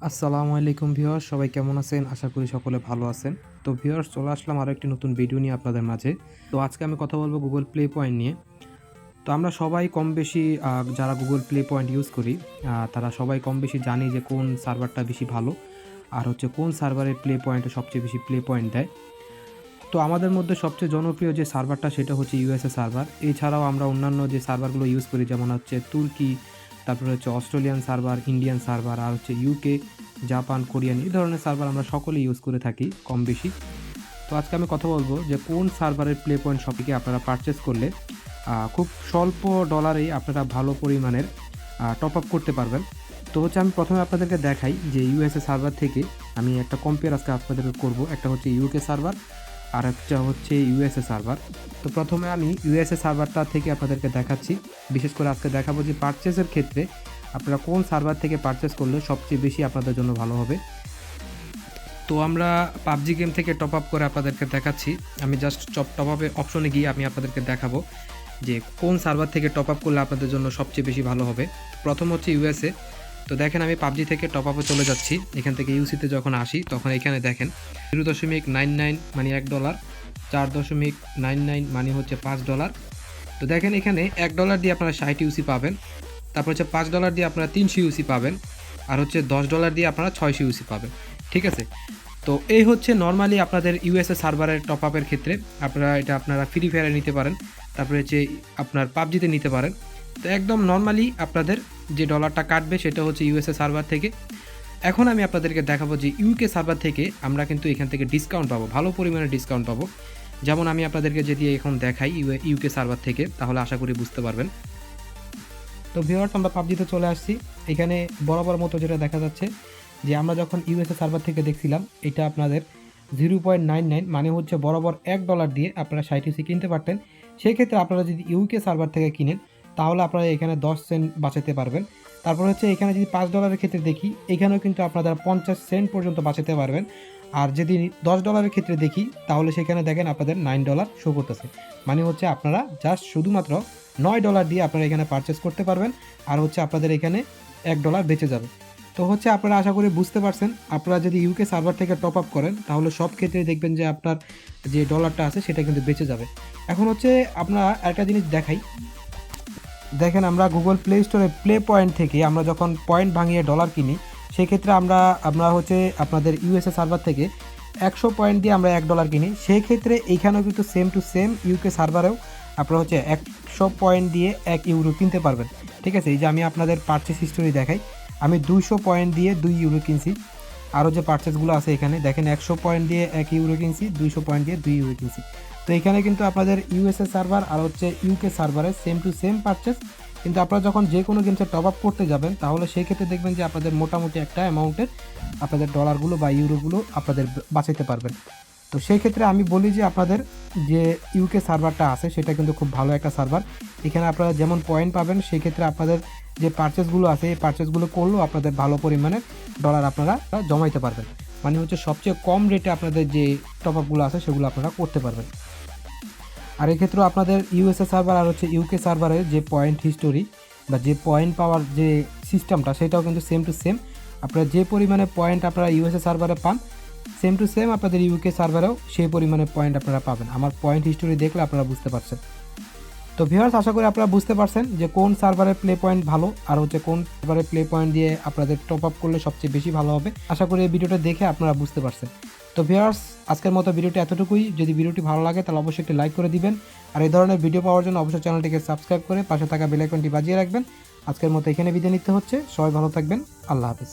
আসসালামু আলাইকুম ভিউয়ার্স, সবাই কেমন আছেন? আশা করি সকলে ভালো আছেন। তো ভিউয়ার্স, চলে আসলাম আরও একটি নতুন ভিডিও নিয়ে আপনাদের মাঝে। তো আজকে আমি কথা বলবো গুগল প্লে পয়েন্ট নিয়ে। তো আমরা সবাই কম বেশি যারা গুগল প্লে পয়েন্ট ইউজ করি, তারা সবাই কম বেশি জানি যে কোন সার্ভারটা বেশি ভালো, আর হচ্ছে কোন সার্ভারের প্লে পয়েন্টে সবচেয়ে বেশি প্লে পয়েন্ট দেয়। তো আমাদের মধ্যে সবচেয়ে জনপ্রিয় যে সার্ভারটা সেটা হচ্ছে ইউএসএ সার্ভার। এছাড়াও আমরা অন্যান্য যে সার্ভারগুলো ইউজ করি, যেমন হচ্ছে তুর্কি, তারপরে হচ্ছে অস্ট্রেলিয়ান সার্ভার, ইন্ডিয়ান সার্ভার, আর হচ্ছে ইউকে, জাপান, কোরিয়ান, এই ধরনের সার্ভার আমরা সকলেই ইউজ করে থাকি কম বেশি। তো আজকে আমি কথা বলবো যে কোন সার্ভারের প্লে পয়েন্ট সবথেকে আপনারা পারচেস করলে খুব স্বল্প ডলারেই আপনারা ভালো পরিমাণের টপ আপ করতে পারবেন। তো হচ্ছে আমি প্রথমে আপনাদেরকে দেখাই যে ইউএসএ সার্ভার থেকে আমি একটা কম্পেয়ার আজকে আপনাদেরকে করবো। একটা হচ্ছে ইউকে সার্ভার আর একটা হচ্ছে ইউএসএ সার্ভার। তো প্রথমে আমি ইউএসএ সার্ভারটা থেকে আপনাদেরকে দেখাচ্ছি। বিশেষ করে আজকে দেখাবো যে পারচেসের ক্ষেত্রে আপনারা কোন সার্ভার থেকে পারচেস করলে সবচেয়ে বেশি আপনাদের জন্য ভালো হবে। তো আমরা পাবজি গেম থেকে টপ আপ করে আপনাদেরকে দেখাচ্ছি। আমি জাস্ট টপ আপে অপশনে গিয়ে আমি আপনাদেরকে দেখাবো যে কোন সার্ভার থেকে টপ আপ করলে আপনাদের জন্য সবচেয়ে বেশি ভালো হবে। প্রথম হচ্ছে ইউএসএ। তো দেখেন আমি পাবজি থেকে টপ আপে চলে যাচ্ছি। এখান থেকে ইউসিতে যখন আসি তখন এখানে দেখেন 0.99 মানে $1, 4.99 মানে হচ্ছে $5। তো দেখেন এখানে $1 দিয়ে আপনারা 60 ইউসি পাবেন। তারপর হচ্ছে $5 দিয়ে আপনারা 300 ইউসি পাবেন। আর হচ্ছে $10 দিয়ে আপনারা 600 ইউসি পাবেন। ঠিক আছে? তো এই হচ্ছে নর্মালি আপনাদের ইউএসএ সার্ভারের টপ আপের ক্ষেত্রে আপনারা ফ্রি ফায়ারে নিতে পারেন। তারপরে হচ্ছে আপনার পাবজিতে নিতে পারেন। তো একদম নর্মালি আপনাদের যে ডলারটা কাটবে সেটা হচ্ছে ইউএসএ সার্ভার থেকে। এখন আমি আপনাদেরকে দেখাবো যে ইউকে সার্ভার থেকে আমরা কিন্তু এখান থেকে ডিসকাউন্ট পাবো, ভালো পরিমাণে ডিসকাউন্ট পাবো। যেমন আমি আপনাদেরকে যদি এখন দেখাই ইউকে সার্ভার থেকে, তাহলে আশা করি বুঝতে পারবেন। তো ভিউয়ার্স, আমরা পাবজিতে চলে আসছি। এখানে বরাবর মতো যেটা দেখা যাচ্ছে যে আমরা যখন ইউএসএ সার্ভার থেকে দেখছিলাম, এটা আপনাদের 0.99 মানে হচ্ছে বরাবর $1 দিয়ে আপনারা 60 ইউসি কিনতে পারতেন। সেই ক্ষেত্রে আপনারা যদি ইউকে সার্ভার থেকে কিনেন তাহলে আপনারা এখানে 10 সেন্ট বাঁচাতে পারবেন। তারপর হচ্ছে এখানে যদি $5 ক্ষেত্রে দেখি, এখানেও কিন্তু আপনারা 50 সেন্ট পর্যন্ত বাঁচাতে পারবেন। আর যদি $10 ক্ষেত্রে দেখি তাহলে সেখানে দেখেন আপনাদের $9 শো করতেছে। মানে হচ্ছে আপনারা জাস্ট শুধুমাত্র $9 দিয়ে আপনারা এখানে পারচেস করতে পারবেন। আর হচ্ছে আপনাদের এখানে $1 বেঁচে যাবে। তো হচ্ছে আপনারা আশা করি বুঝতে পারছেন। আপনারা যদি ইউকে সার্ভার থেকে টপ আপ করেন তাহলে সব ক্ষেত্রেই দেখবেন যে আপনার যে ডলারটা আছে সেটা কিন্তু বেঁচে যাবে। এখন হচ্ছে আপনারা একটা জিনিস দেখাই। দেখেন আমরা গুগল প্লে স্টোরে প্লে পয়েন্ট থেকে আমরা যখন পয়েন্ট ভাঙিয়ে ডলার কিনি, সেক্ষেত্রে আমরা হচ্ছে আপনাদের ইউএসএ সার্ভার থেকে 100 পয়েন্ট দিয়ে আমরা $1 কিনি। সেই ক্ষেত্রে এইখানেও কিন্তু সেম টু সেম ইউকে সার্ভারেও আপনারা হচ্ছে 100 পয়েন্ট দিয়ে €1 কিনতে পারবেন। ঠিক আছে? এই যে আমি আপনাদের পারচেস হিস্টোরি দেখাই। আমি 200 পয়েন্ট দিয়ে €2 কিনছি। আরও যে পারচেসগুলো আছে এখানে দেখেন 100 পয়েন্ট দিয়ে €1 কিনছি, 200 পয়েন্ট দিয়ে €2 কিনছি। তো এখানে কিন্তু আপনাদের ইউএসএ সার্ভার আর হচ্ছে ইউকে সার্ভারের সেম টু সেম পারচেস। কিন্তু আপনারা যখন যে কোনো গেমসে টপ আপ করতে যাবেন তাহলে সেই ক্ষেত্রে দেখবেন যে আপনাদের মোটামুটি একটা অ্যামাউন্টের আপনাদের ডলারগুলো বা ইউরোগুলো আপনাদের বাঁচাতে পারবেন। তো সেই ক্ষেত্রে আমি বলি যে আপনাদের যে ইউকে সার্ভারটা আছে সেটা কিন্তু খুব ভালো একটা সার্ভার। এখানে আপনারা যেমন পয়েন্ট পাবেন, সেই ক্ষেত্রে আপনাদের যে পারচেসগুলো আছে এই পারচেসগুলো করলেও আপনাদের ভালো পরিমাণে ডলার আপনারা জমাইতে পারবেন। মানে হচ্ছে সবচেয়ে কম রেটে আপনাদের যে টপ আপগুলো আছে সেগুলো আপনারা করতে পারবেন। আর এক্ষেত্রেও আপনাদের ইউএসএ সার্ভার আর হচ্ছে ইউকে সার্ভারের যে পয়েন্ট হিস্টোরি বা যে পয়েন্ট পাওয়ার যে সিস্টেমটা সেটাও কিন্তু সেম টু সেম। আপনারা যে পরিমাণে পয়েন্ট আপনারা ইউএসএ সার্ভারে পান, সেম টু সেম আপনাদের ইউকে সার্ভারেও সেই পরিমাণে পয়েন্ট আপনারা পাবেন। আমার পয়েন্ট হিস্টোরি দেখলে আপনারা বুঝতে পারছেন। তো ভিউয়ার্স, আশা করি আপনারা বুঝতে পারছেন যে কোন সার্ভারের প্লে পয়েন্ট ভালো আর হচ্ছে কোন সার্ভারের প্লে পয়েন্ট দিয়ে আপনাদের টপ আপ করলে সবচেয়ে বেশি ভালো হবে। আশা করি এই ভিডিওটা দেখে আপনারা বুঝতে পারছেন। তো ভিউয়ার্স, আজকের মতো ভিডিওটি এতটুকুই। যদি ভিডিওটি ভালো লাগে তাহলে অবশ্যই একটি লাইক করে দিবেন। আর এই ধরনের ভিডিও পাওয়ার জন্য অবশ্যই চ্যানেলটিকে সাবস্ক্রাইব করে পাশে থাকা বেল আইকনটি বাজিয়ে রাখবেন। আজকের মতো এখানে বিদায় নিতে হচ্ছে। সবাই ভালো থাকবেন। আল্লাহ হাফেজ।